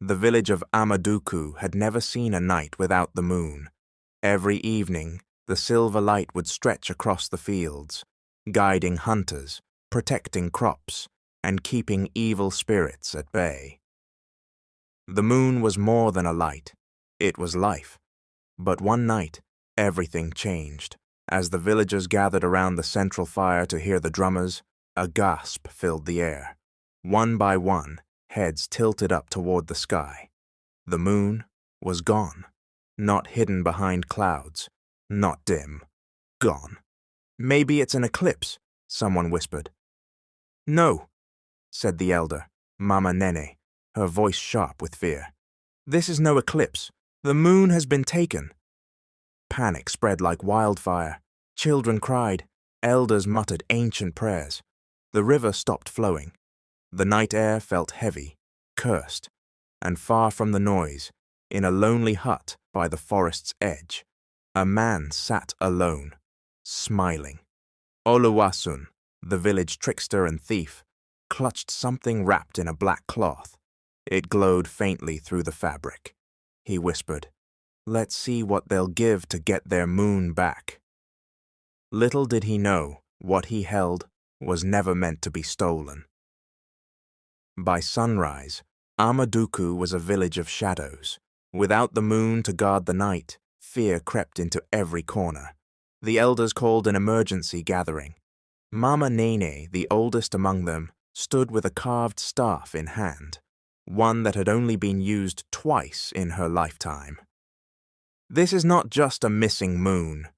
The village of Amaduku had never seen a night without the moon. Every evening, the silver light would stretch across the fields, guiding hunters, protecting crops, and keeping evil spirits at bay. The moon was more than a light. It was life. But one night, everything changed. As the villagers gathered around the central fire to hear the drummers, a gasp filled the air. One by one, heads tilted up toward the sky. The moon was gone. Not hidden behind clouds. Not dim. Gone. "Maybe it's an eclipse," someone whispered. "No," said the elder, Mama Nene, her voice sharp with fear. "This is no eclipse. The moon has been taken." Panic spread like wildfire. Children cried. Elders muttered ancient prayers. The river stopped flowing. The night air felt heavy, cursed, and far from the noise, in a lonely hut by the forest's edge, a man sat alone, smiling. Oluwasun, the village trickster and thief, clutched something wrapped in a black cloth. It glowed faintly through the fabric. He whispered, "Let's see what they'll give to get their moon back." Little did he know what he held was never meant to be stolen. By sunrise, Amaduku was a village of shadows. Without the moon to guard the night, fear crept into every corner. The elders called an emergency gathering. Mama Nene, the oldest among them, stood with a carved staff in hand, one that had only been used twice in her lifetime. "This is not just a missing moon,"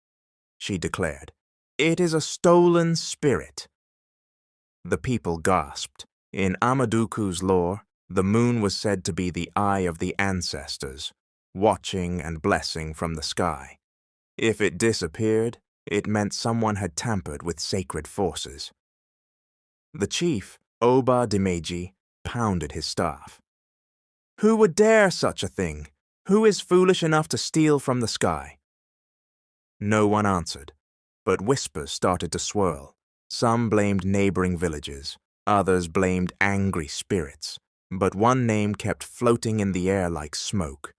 she declared. "It is a stolen spirit." The people gasped. In Amaduku's lore, the moon was said to be the eye of the ancestors, watching and blessing from the sky. If it disappeared, it meant someone had tampered with sacred forces. The chief, Oba Dimeji, pounded his staff. "Who would dare such a thing? Who is foolish enough to steal from the sky?" No one answered, but whispers started to swirl. Some blamed neighboring villages, others blamed angry spirits, but one name kept floating in the air like smoke.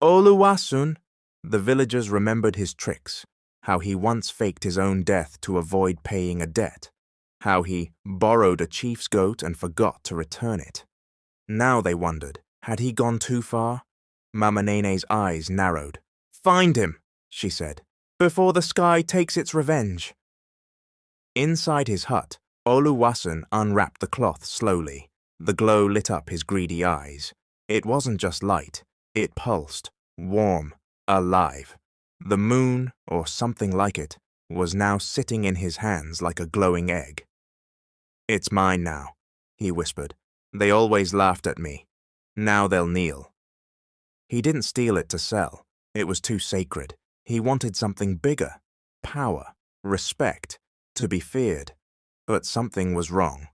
Oluwasun! The villagers remembered his tricks, how he once faked his own death to avoid paying a debt, how he borrowed a chief's goat and forgot to return it. Now they wondered, had he gone too far? Mama Nene's eyes narrowed. "Find him," she said, "before the sky takes its revenge." Inside his hut, Oluwasun unwrapped the cloth slowly. The glow lit up his greedy eyes. It wasn't just light. It pulsed, warm, alive. The moon, or something like it, was now sitting in his hands like a glowing egg. "It's mine now," he whispered. "They always laughed at me. Now they'll kneel." He didn't steal it to sell. It was too sacred. He wanted something bigger, power, respect, to be feared. But something was wrong.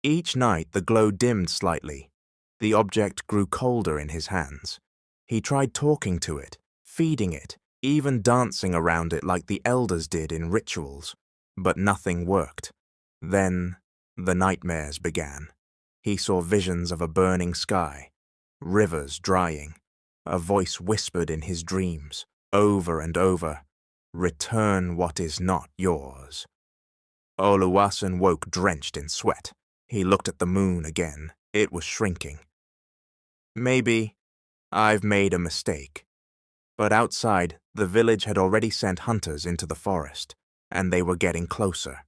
Each night the glow dimmed slightly. The object grew colder in his hands. He tried talking to it, feeding it, even dancing around it like the elders did in rituals. But nothing worked. Then the nightmares began. He saw visions of a burning sky, rivers drying. A voice whispered in his dreams, over and over, "Return what is not yours." Oluwasun woke drenched in sweat. He looked at the moon again. It was shrinking. "Maybe I've made a mistake." But outside, the village had already sent hunters into the forest, and they were getting closer.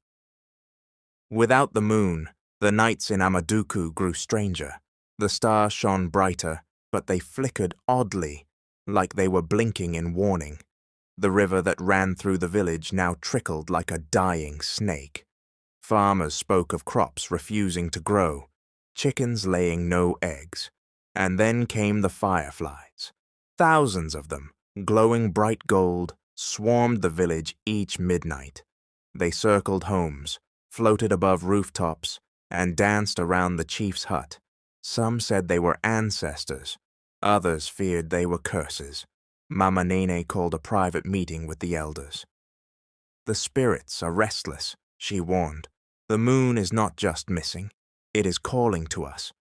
Without the moon, the nights in Amaduku grew stranger. The stars shone brighter, but they flickered oddly, like they were blinking in warning. The river that ran through the village now trickled like a dying snake. Farmers spoke of crops refusing to grow, chickens laying no eggs. And then came the fireflies. Thousands of them, glowing bright gold, swarmed the village each midnight. They circled homes, floated above rooftops, and danced around the chief's hut. Some said they were ancestors. Others feared they were curses. Mama Nene called a private meeting with the elders. "The spirits are restless," she warned. "The moon is not just missing. It is calling to us."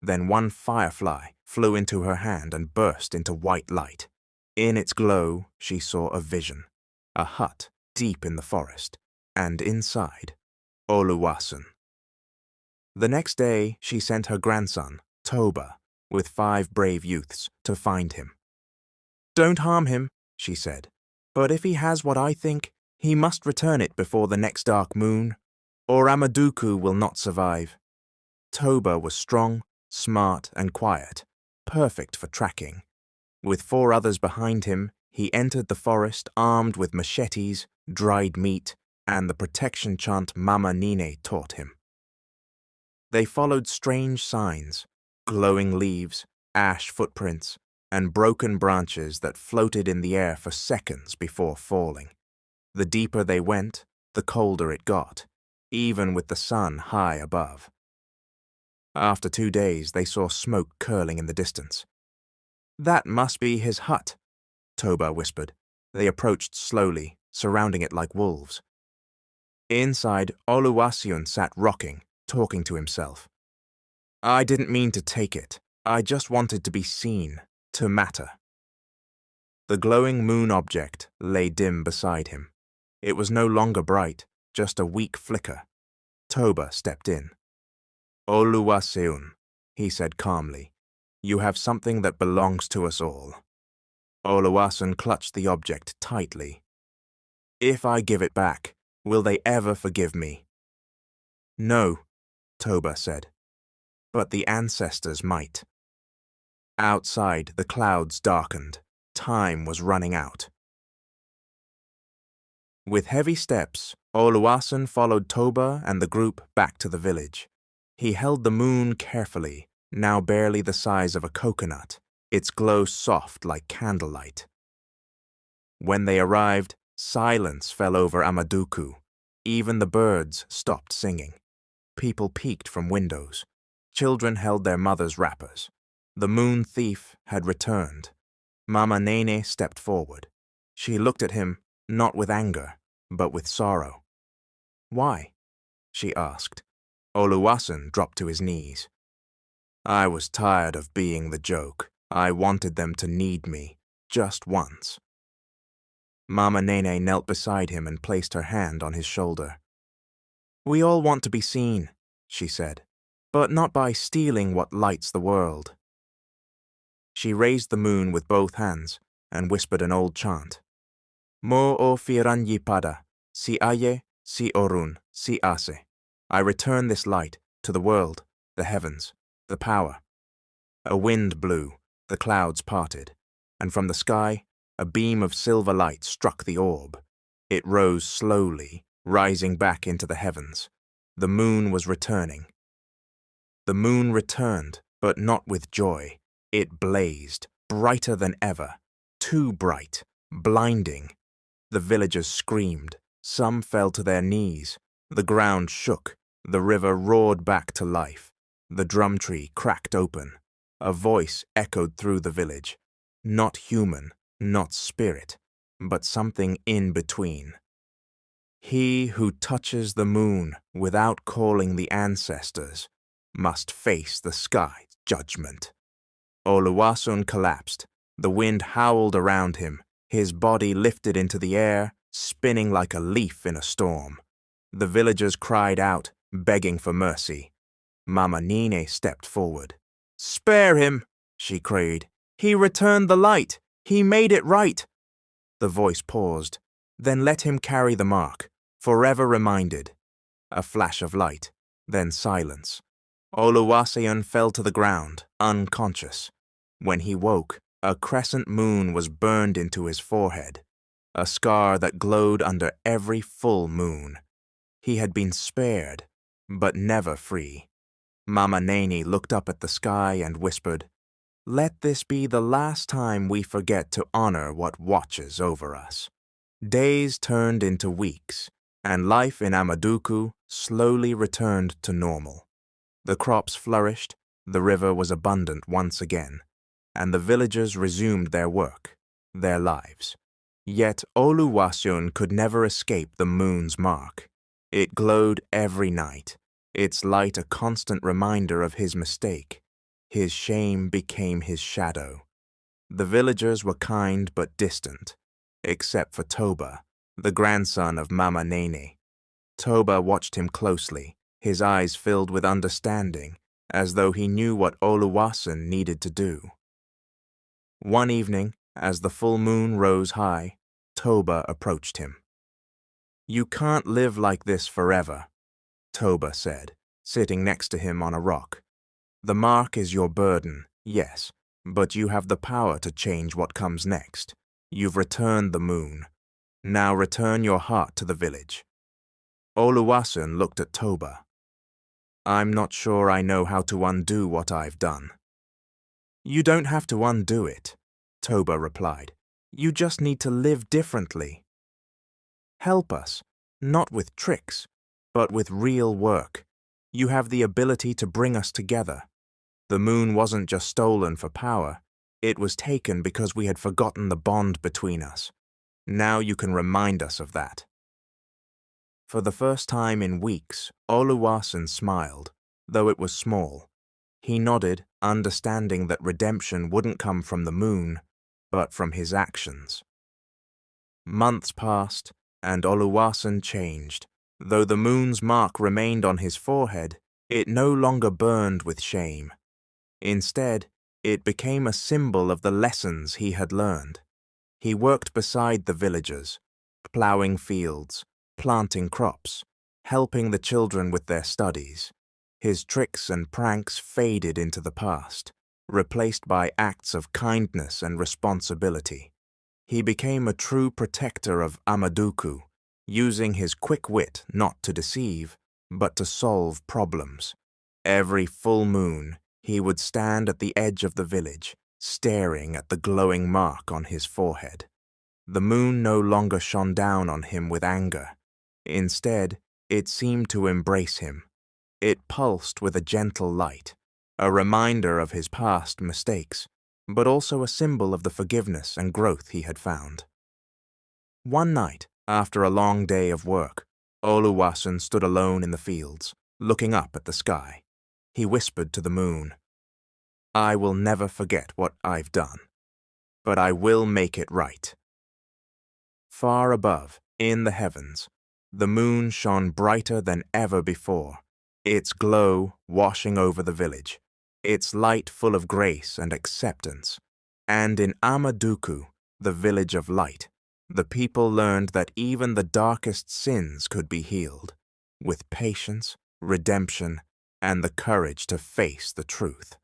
Then one firefly flew into her hand and burst into white light. In its glow, she saw a vision, a hut deep in the forest, and inside, Oluwasun. The next day, she sent her grandson, Toba, with 5 brave youths to find him. "Don't harm him," she said, "but if he has what I think, he must return it before the next dark moon, or Amaduku will not survive." Toba was strong, smart, and quiet, perfect for tracking. With 4 others behind him, he entered the forest armed with machetes, dried meat, and the protection chant Mama Nine taught him. They followed strange signs, glowing leaves, ash footprints, and broken branches that floated in the air for seconds before falling. The deeper they went, the colder it got, even with the sun high above. After 2 days, they saw smoke curling in the distance. "That must be his hut," Toba whispered. They approached slowly, surrounding it like wolves. Inside, Oluwasun sat rocking, talking to himself. "I didn't mean to take it. I just wanted to be seen, to matter." The glowing moon object lay dim beside him. It was no longer bright, just a weak flicker. Toba stepped in. "Oluwaseun," he said calmly, "you have something that belongs to us all." Oluwasun clutched the object tightly. "If I give it back, will they ever forgive me?" "No," Toba said, "but the ancestors might." Outside, the clouds darkened. Time was running out. With heavy steps, Oluwasun followed Toba and the group back to the village. He held the moon carefully, now barely the size of a coconut, its glow soft like candlelight. When they arrived, silence fell over Amaduku. Even the birds stopped singing. People peeked from windows. Children held their mothers' wrappers. The moon thief had returned. Mama Nene stepped forward. She looked at him, not with anger, but with sorrow. "Why?" she asked. Oluwasun dropped to his knees. "I was tired of being the joke. I wanted them to need me, just once." Mama Nene knelt beside him and placed her hand on his shoulder. "We all want to be seen," she said, "but not by stealing what lights the world." She raised the moon with both hands and whispered an old chant. "Mo o firanyi pada, si aye, si orun, si ase." I return this light to the world, the heavens, the power. A wind blew, the clouds parted, and from the sky, a beam of silver light struck the orb. It rose slowly, rising back into the heavens. The moon was returning. The moon returned, but not with joy. It blazed, brighter than ever, too bright, blinding. The villagers screamed. Some fell to their knees. The ground shook. The river roared back to life. The drum tree cracked open. A voice echoed through the village. Not human, not spirit, but something in between. "He who touches the moon without calling the ancestors must face the sky's judgment." Oluwasun collapsed. The wind howled around him. His body lifted into the air, spinning like a leaf in a storm. The villagers cried out, begging for mercy. Mama Nene stepped forward. "Spare him," she cried. "He returned the light. He made it right." The voice paused. "Then let him carry the mark, forever reminded." A flash of light, then silence. Oluwaseun fell to the ground, unconscious. When he woke, a crescent moon was burned into his forehead, a scar that glowed under every full moon. He had been spared, but never free. Mama Nene looked up at the sky and whispered, "Let this be the last time we forget to honor what watches over us." Days turned into weeks, and life in Amaduku slowly returned to normal. The crops flourished, the river was abundant once again, and the villagers resumed their work, their lives. Yet Oluwaseun could never escape the moon's mark. It glowed every night, its light a constant reminder of his mistake. His shame became his shadow. The villagers were kind but distant, except for Toba, the grandson of Mama Nene. Toba watched him closely, his eyes filled with understanding, as though he knew what Oluwasen needed to do. One evening, as the full moon rose high, Toba approached him. "You can't live like this forever," Toba said, sitting next to him on a rock. "The mark is your burden, yes, but you have the power to change what comes next. You've returned the moon. Now return your heart to the village." Oluwasen looked at Toba. "I'm not sure I know how to undo what I've done." "You don't have to undo it," Toba replied. "You just need to live differently. Help us, not with tricks, but with real work. You have the ability to bring us together. The moon wasn't just stolen for power. It was taken because we had forgotten the bond between us. Now you can remind us of that." For the first time in weeks, Oluwasen smiled, though it was small. He nodded, understanding that redemption wouldn't come from the moon, but from his actions. Months passed, and Oluwasen changed. Though the moon's mark remained on his forehead, it no longer burned with shame. Instead, it became a symbol of the lessons he had learned. He worked beside the villagers, plowing fields, planting crops, helping the children with their studies. His tricks and pranks faded into the past, replaced by acts of kindness and responsibility. He became a true protector of Amaduku, using his quick wit not to deceive, but to solve problems. Every full moon, he would stand at the edge of the village, staring at the glowing mark on his forehead. The moon no longer shone down on him with anger. Instead, it seemed to embrace him. It pulsed with a gentle light, a reminder of his past mistakes, but also a symbol of the forgiveness and growth he had found. One night, after a long day of work, Oluwasen stood alone in the fields, looking up at the sky. He whispered to the moon, "I will never forget what I've done, but I will make it right." Far above, in the heavens, the moon shone brighter than ever before, its glow washing over the village, its light full of grace and acceptance. And in Amaduku, the village of light, the people learned that even the darkest sins could be healed, with patience, redemption, and the courage to face the truth.